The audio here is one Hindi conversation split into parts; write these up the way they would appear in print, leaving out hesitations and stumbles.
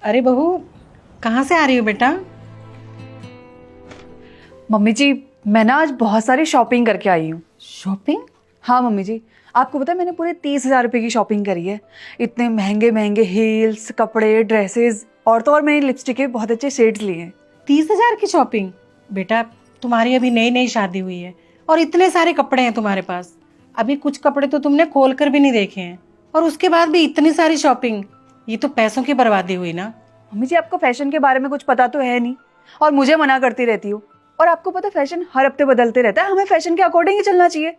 अरे बहू, कहाँ से आ रही हो बेटा? मम्मी जी, मैं ना आज बहुत सारी शॉपिंग करके आई हूँ। शॉपिंग? हाँ मम्मी जी, आपको पता है मैंने पूरे 30,000 रुपये की शॉपिंग करी है। इतने महंगे महंगे हील्स, कपड़े, ड्रेसेस और तो और मैंने लिपस्टिक के बहुत अच्छे शेड्स लिए हैं। 30,000 की शॉपिंग? बेटा, तुम्हारी अभी नई नई शादी हुई है और इतने सारे कपड़े हैं तुम्हारे पास। अभी कुछ कपड़े तो तुमने खोल कर भी नहीं देखे हैं और उसके बाद भी इतनी सारी शॉपिंग। ये तो पैसों की बर्बादी हुई ना। मम्मी जी, आपको फैशन के बारे में कुछ पता तो है नहीं और मुझे मना करती रहती हो। और आपको पता है फैशन हर हफ्ते बदलते रहता है, हमें फैशन के अकॉर्डिंग ही चलना चाहिए।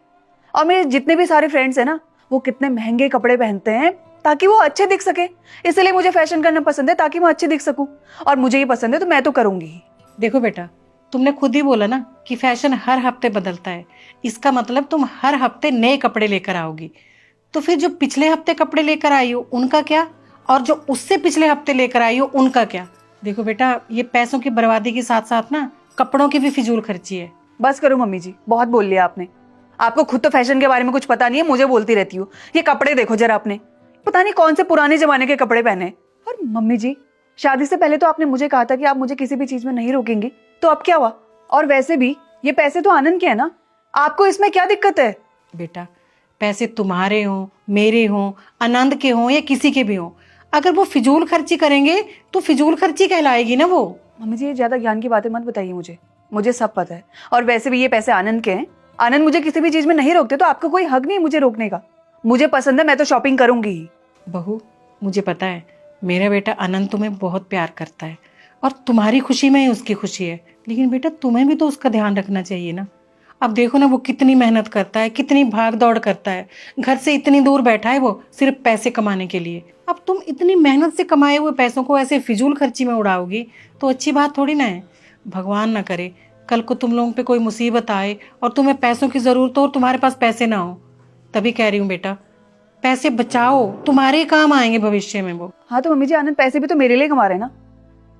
और मेरे जितने भी सारे फ्रेंड्स हैं ना, वो कितने महंगे कपड़े पहनते हैं ताकि वो अच्छे दिख सके। इसलिए मुझे फैशन करना पसंद है ताकि मैं अच्छी दिख सकूं, और मुझे ये पसंद है तो मैं तो करूंगी ही। देखो बेटा, तुमने खुद ही बोला ना कि फैशन हर हफ्ते बदलता है। इसका मतलब तुम हर हफ्ते नए कपड़े लेकर आओगी। तो फिर जो पिछले हफ्ते कपड़े लेकर आई हो उनका क्या, और जो उससे पिछले हफ्ते लेकर आई हो उनका क्या? देखो बेटा, ये पैसों की बर्बादी के साथ साथ ना कपड़ों की भी फिजूल खर्ची है। बस करो मम्मी जी, बहुत बोल लिया आपने। आपको खुद तो फैशन के बारे में कुछ पता नहीं है, मुझे बोलती रहती हो। ये कपड़े देखो जरा, आपने पता नहीं कौन से पुराने जमाने के कपड़े पहने हैं। और मम्मी जी, शादी से पहले तो आपने मुझे कहा था कि आप मुझे किसी भी चीज में नहीं रोकेंगी, तो अब क्या हुआ? और वैसे भी ये पैसे तो आनंद के हैं ना, आपको इसमें क्या दिक्कत है? बेटा, पैसे तुम्हारे हों, मेरे हों, आनंद के हों या किसी के भी हों, अगर वो फिजूल खर्ची करेंगे तो फिजूल खर्ची कहलाएगी ना वो। मम्मी जी, ये ज्यादा ज्ञान की बातें मत बताइए मुझे सब पता है। और वैसे भी ये पैसे आनंद के हैं। आनंद मुझे किसी भी चीज में नहीं रोकते, तो आपको कोई हक नहीं है मुझे रोकने का। मुझे पसंद है, मैं तो शॉपिंग करूंगी ही। बहू, मुझे पता है मेरा बेटा अनंत तुम्हें बहुत प्यार करता है और तुम्हारी खुशी में ही उसकी खुशी है, लेकिन बेटा तुम्हें भी तो उसका ध्यान रखना चाहिए ना। अब देखो ना, वो कितनी मेहनत करता है, कितनी भाग दौड़ करता है। घर से इतनी दूर बैठा है वो सिर्फ पैसे कमाने के लिए। अब तुम इतनी मेहनत से कमाए हुए पैसों को ऐसे फिजूल खर्ची में उड़ाओगी तो अच्छी बात थोड़ी ना है। भगवान ना करे कल को तुम लोगों पे कोई मुसीबत आए और तुम्हें पैसों की जरूरत हो और तुम्हारे पास पैसे ना हो। तभी कह रही हूँ बेटा, पैसे बचाओ, तुम्हारे काम आएंगे भविष्य में वो। हाँ तो मम्मी जी, आनंद पैसे भी तो मेरे लिए कमा रहे हैं ना।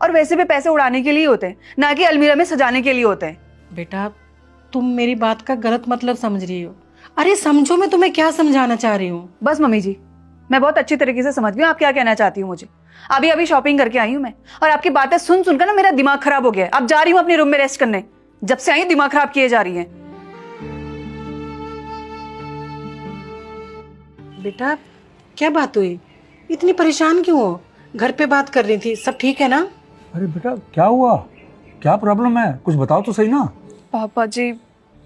और वैसे भी पैसे उड़ाने के लिए होते हैं, ना कि अलमीरा में सजाने के लिए होते हैं। बेटा, तुम मेरी बात का गलत मतलब समझ रही हो। अरे समझो, मैं तुम्हें क्या समझाना चाह रही हूँ। बस मम्मी जी, मैं बहुत अच्छी तरीके से समझ गई हूँ आप क्या कहना चाहती हूँ मुझे। अभी अभी शॉपिंग करके आई हूँ मैं, और आपकी बातें सुन सुनकर ना मेरा दिमाग खराब हो गया है। अब जा रही हूँ अपने रूम में रेस्ट करने। जब से आई हूँ दिमाग खराब किए जा रही है। बेटा, क्या बात हुई? इतनी परेशान क्यों हो? घर पे बात कर रही थी, सब ठीक है ना? अरे बेटा, क्या हुआ? क्या प्रॉब्लम है? कुछ बताओ तो सही ना। पापा जी,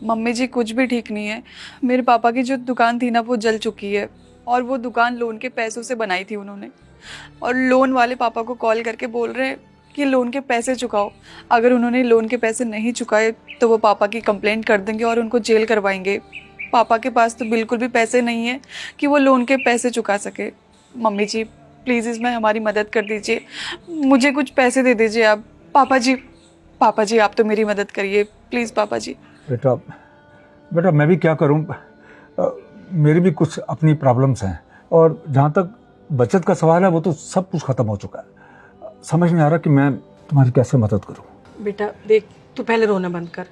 मम्मी जी, कुछ भी ठीक नहीं है। मेरे पापा की जो दुकान थी ना, वो जल चुकी है। और वो दुकान लोन के पैसों से बनाई थी उन्होंने। और लोन वाले पापा को कॉल करके बोल रहे हैं कि लोन के पैसे चुकाओ। अगर उन्होंने लोन के पैसे नहीं चुकाए तो वो पापा की कंप्लेंट कर देंगे और उनको जेल करवाएंगे। पापा के पास तो बिल्कुल भी पैसे नहीं है कि वो लोन के पैसे चुका सके। मम्मी जी, प्लीज़ इसमें हमारी मदद कर दीजिए। मुझे कुछ पैसे दे दीजिए आप। पापा जी आप तो मेरी मदद करिए प्लीज़ पापा जी। बेटा बेटा मैं भी क्या करूं? मेरी भी कुछ अपनी प्रॉब्लम्स हैं, और जहाँ तक बचत का सवाल है वो तो सब कुछ ख़त्म हो चुका है। समझ नहीं आ रहा कि मैं तुम्हारी कैसे मदद करूं। बेटा देख, तू पहले रोना बंद कर।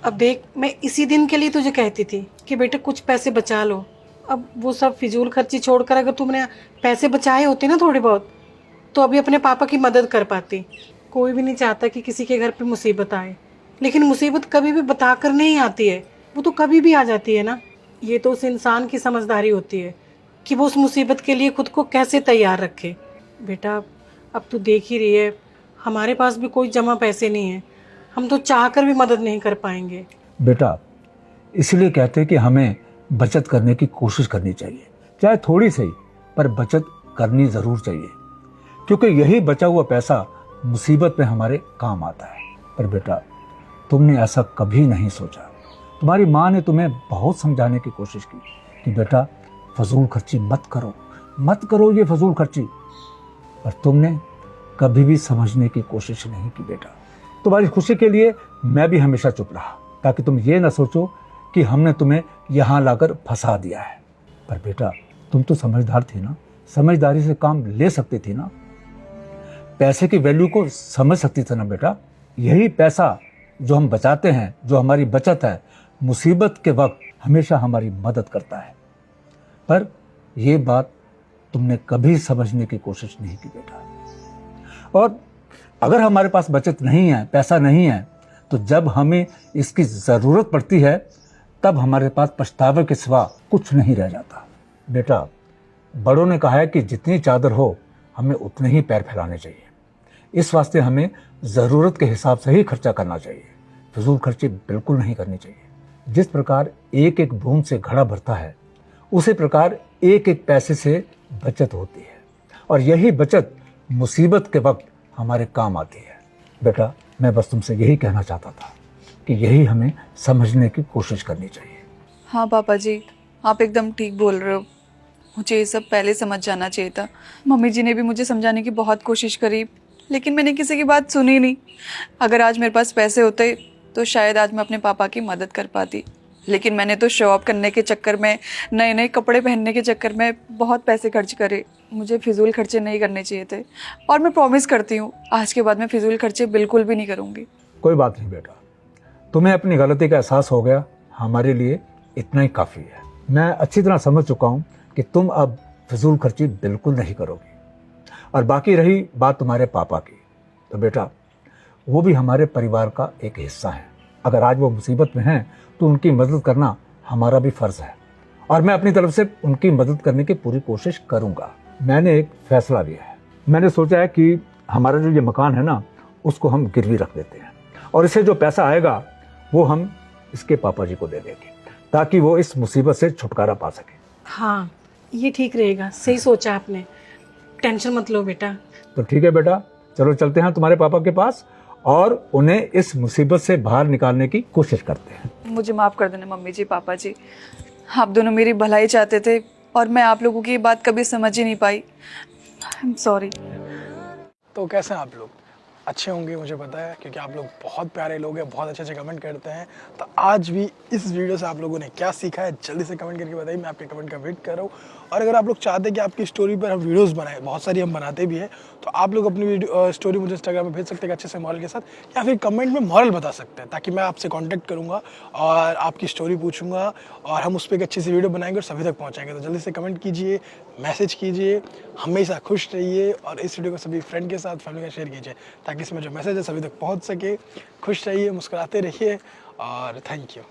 अब देख, मैं इसी दिन के लिए तुझे कहती थी कि बेटा कुछ पैसे बचा लो। अब वो सब फिजूल खर्ची छोड़कर अगर तुमने पैसे बचाए होते ना थोड़े बहुत, तो अभी अपने पापा की मदद कर पाती। कोई भी नहीं चाहता कि किसी के घर पे मुसीबत आए, लेकिन मुसीबत कभी भी बताकर नहीं आती है, वो तो कभी भी आ जाती है ना। ये तो उस इंसान की समझदारी होती है कि वो उस मुसीबत के लिए खुद को कैसे तैयार रखे। बेटा, अब तू देख ही रही है, हमारे पास भी कोई जमा पैसे नहीं है, हम तो चाह कर भी मदद नहीं कर पाएंगे। बेटा, इसलिए कहते हैं कि हमें बचत करने की कोशिश करनी चाहिए, चाहे थोड़ी सही, पर बचत करनी ज़रूर चाहिए, क्योंकि यही बचा हुआ पैसा मुसीबत में हमारे काम आता है। पर बेटा, तुमने ऐसा कभी नहीं सोचा। तुम्हारी माँ ने तुम्हें बहुत समझाने की कोशिश की कि बेटा फजूल खर्ची मत करो ये फजूल खर्ची, पर तुमने कभी भी समझने की कोशिश नहीं की। बेटा, तुम्हारी खुशी के लिए मैं भी हमेशा चुप रहा, ताकि तुम ये ना सोचो कि हमने तुम्हें यहाँ लाकर फंसा दिया है। पर बेटा, तुम तो समझदार थी ना, समझदारी से काम ले सकती थी ना, पैसे की वैल्यू को समझ सकती थी ना बेटा। यही पैसा जो हम बचाते हैं, जो हमारी बचत है, मुसीबत के वक्त हमेशा हमारी मदद करता है। पर यह बात तुमने कभी समझने की कोशिश नहीं की बेटा। और अगर हमारे पास बचत नहीं है, पैसा नहीं है, तो जब हमें इसकी ज़रूरत पड़ती है तब हमारे पास पछतावे के सिवा कुछ नहीं रह जाता। बेटा, बड़ों ने कहा है कि जितनी चादर हो हमें उतने ही पैर फैलाने चाहिए। इस वास्ते हमें ज़रूरत के हिसाब से ही खर्चा करना चाहिए, फिजूल खर्चे बिल्कुल नहीं करने चाहिए। जिस प्रकार एक एक बूंद से घड़ा भरता है, उसी प्रकार एक एक पैसे से बचत होती है, और यही बचत मुसीबत के वक्त हमारे काम आती है। बेटा, मैं बस तुमसे यही कहना चाहता था कि यही हमें समझने की कोशिश करनी चाहिए। हाँ पापा जी, आप एकदम ठीक बोल रहे हो। मुझे ये सब पहले समझ जाना चाहिए था। मम्मी जी ने भी मुझे समझाने की बहुत कोशिश करी, लेकिन मैंने किसी की बात सुनी नहीं। अगर आज मेरे पास पैसे होते तो शायद आज मैं अपने पापा की मदद कर पाती, लेकिन मैंने तो शो ऑफ करने के चक्कर में, नए नए कपड़े पहनने के चक्कर में बहुत पैसे खर्च करे। मुझे फिजूल खर्चे नहीं करने चाहिए थे, और मैं प्रॉमिस करती हूँ आज के बाद मैं फिजूल खर्चे बिल्कुल भी नहीं करूँगी। कोई बात नहीं बेटा, तुम्हें अपनी गलती का एहसास हो गया, हमारे लिए इतना ही काफ़ी है। मैं अच्छी तरह समझ चुका हूँ कि तुम अब फिजूल खर्ची बिल्कुल नहीं करोगी। और बाकी रही बात तुम्हारे पापा की, तो बेटा वो भी हमारे परिवार का एक हिस्सा है। अगर आज वो मुसीबत में हैं तो उनकी मदद करना हमारा भी फ़र्ज़ है, और मैं अपनी तरफ से उनकी मदद करने की पूरी कोशिश करूँगा। मैंने एक फ़ैसला लिया है। मैंने सोचा है कि हमारा जो ये मकान है ना, उसको हम गिरवी रख देते हैं, और इससे जो पैसा आएगा वो हम इसके पापा जी को दे देंगे, ताकि वो इस मुसीबत से छुटकारा पा सके। हाँ, ये ठीक रहेगा, सही सोचा आपने। टेंशन मत लो बेटा। तो ठीक है बेटा, चलो चलते हैं तुम्हारे पापा के पास और उन्हें इस मुसीबत से बाहर निकालने की कोशिश करते हैं। मुझे माफ़ कर देना मम्मी जी, पापा जी। आप दोनों मेरी भलाई चाहते थे, और मैं आप लोगों की ये बात कभी समझ ही नहीं पाई। I am sorry. तो कैसे हैं आप लोग? अच्छे होंगे, मुझे पता है, क्योंकि आप लोग बहुत प्यारे लोग हैं, बहुत अच्छे अच्छे कमेंट करते हैं। तो आज भी इस वीडियो से आप लोगों ने क्या सीखा है, जल्दी से कमेंट करके बताइए। मैं आपके कमेंट का वेट कर रहा हूँ। और अगर आप लोग चाहते हैं कि आपकी स्टोरी पर हम वीडियोस बनाएं, बहुत सारी हम बनाते भी हैं, तो आप लोग अपनी स्टोरी मुझे इंस्टाग्राम में भेज सकते हैं अच्छे से मॉरल के साथ, या फिर कमेंट में मॉरल बता सकते हैं, ताकि मैं आपसे कॉन्टैक्ट करूँगा और आपकी स्टोरी पूछूंगा, और हम उस पर एक अच्छी सी वीडियो बनाएंगे और सभी तक पहुँचाएंगे। तो जल्दी से कमेंट कीजिए, मैसेज कीजिए, हमेशा खुश रहिए, और इस वीडियो को सभी फ्रेंड के साथ, फैमिली के साथ शेयर कीजिए, ताकि इसमें जो मैसेज है सभी तक पहुँच सके। खुश रहिए, मुस्कुराते रहिए, और थैंक यू।